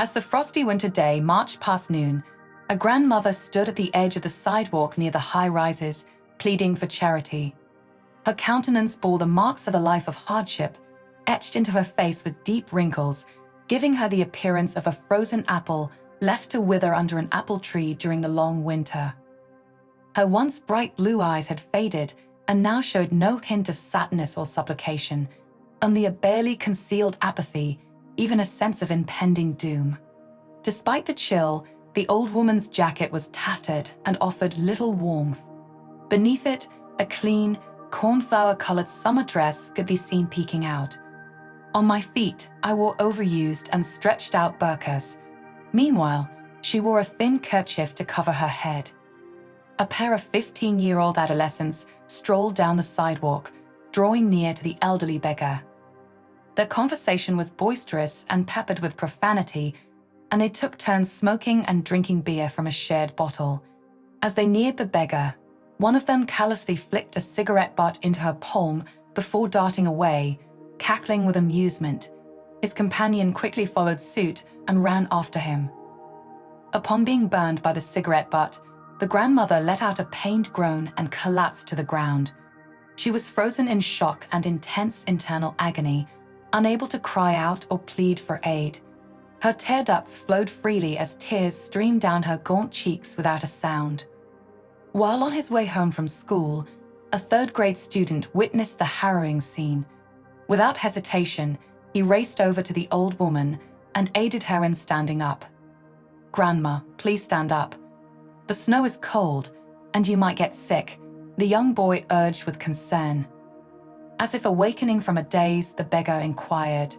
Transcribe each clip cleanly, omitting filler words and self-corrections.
As the frosty winter day marched past noon, a grandmother stood at the edge of the sidewalk near the high-rises, pleading for charity. Her countenance bore the marks of a life of hardship, etched into her face with deep wrinkles, giving her the appearance of a frozen apple left to wither under an apple tree during the long winter. Her once bright blue eyes had faded and now showed no hint of sadness or supplication, only a barely concealed apathy, even a sense of impending doom. Despite the chill, the old woman's jacket was tattered and offered little warmth. Beneath it, a clean, cornflower-colored summer dress could be seen peeking out. On my feet, I wore overused and stretched-out burqas. Meanwhile, she wore a thin kerchief to cover her head. A pair of 15-year-old adolescents strolled down the sidewalk, drawing near to the elderly beggar. Their conversation was boisterous and peppered with profanity, and they took turns smoking and drinking beer from a shared bottle. As they neared the beggar, one of them callously flicked a cigarette butt into her palm before darting away, cackling with amusement. His companion quickly followed suit and ran after him. Upon being burned by the cigarette butt, the grandmother let out a pained groan and collapsed to the ground. She was frozen in shock and intense internal agony, unable to cry out or plead for aid. Her tear ducts flowed freely as tears streamed down her gaunt cheeks without a sound. While on his way home from school, a third-grade student witnessed the harrowing scene. Without hesitation, he raced over to the old woman and aided her in standing up. "Grandma, please stand up. The snow is cold, and you might get sick," the young boy urged with concern. As if awakening from a daze, the beggar inquired.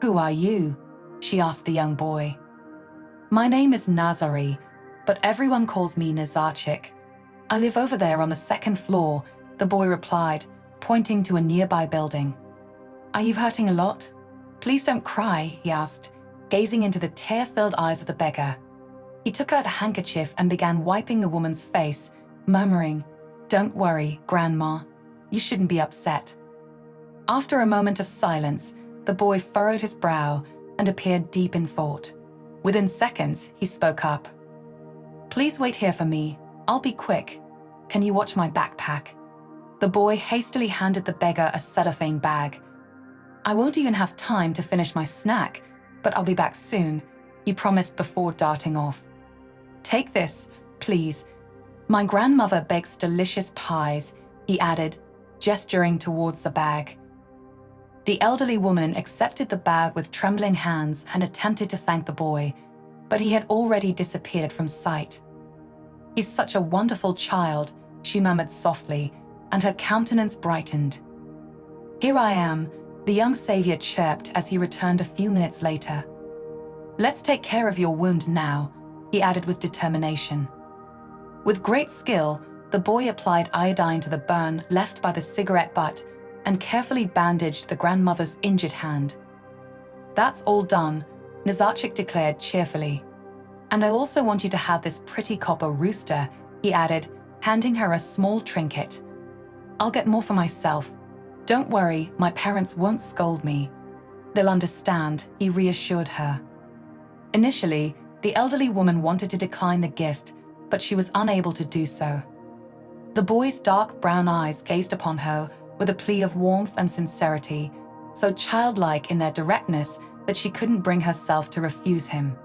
"Who are you?" she asked the young boy. "My name is Nazarchik, but everyone calls me Nazarchik. I live over there on the second floor," the boy replied, pointing to a nearby building. "Are you hurting a lot? Please don't cry," he asked, gazing into the tear-filled eyes of the beggar. He took out a handkerchief and began wiping the woman's face, murmuring, "Don't worry, Grandma. You shouldn't be upset." After a moment of silence, the boy furrowed his brow and appeared deep in thought. Within seconds, he spoke up. "Please wait here for me. I'll be quick. Can you watch my backpack?" The boy hastily handed the beggar a cellophane bag. "I won't even have time to finish my snack, but I'll be back soon," he promised before darting off. "Take this, please. My grandmother bakes delicious pies," he added, gesturing towards the bag. The elderly woman accepted the bag with trembling hands and attempted to thank the boy, but he had already disappeared from sight. "He's such a wonderful child," she murmured softly, and her countenance brightened. "Here I am," the young savior chirped as he returned a few minutes later. "Let's take care of your wound now," he added with determination. With great skill, the boy applied iodine to the burn left by the cigarette butt and carefully bandaged the grandmother's injured hand. "That's all done," Nazarchik declared cheerfully. "And I also want you to have this pretty copper rooster," he added, handing her a small trinket. "I'll get more for myself. Don't worry, my parents won't scold me. They'll understand," he reassured her. Initially, the elderly woman wanted to decline the gift, but she was unable to do so. The boy's dark brown eyes gazed upon her with a plea of warmth and sincerity, so childlike in their directness that she couldn't bring herself to refuse him.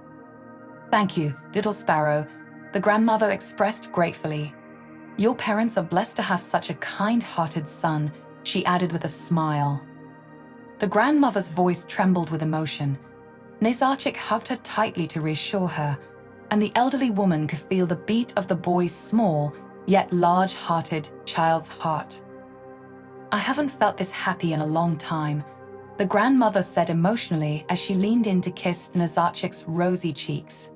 "Thank you, little sparrow," the grandmother expressed gratefully. "Your parents are blessed to have such a kind-hearted son," she added with a smile. The grandmother's voice trembled with emotion. Nazarchik hugged her tightly to reassure her, and the elderly woman could feel the beat of the boy's small, yet large-hearted child's heart. "I haven't felt this happy in a long time," the grandmother said emotionally as she leaned in to kiss Nazarchik's rosy cheeks.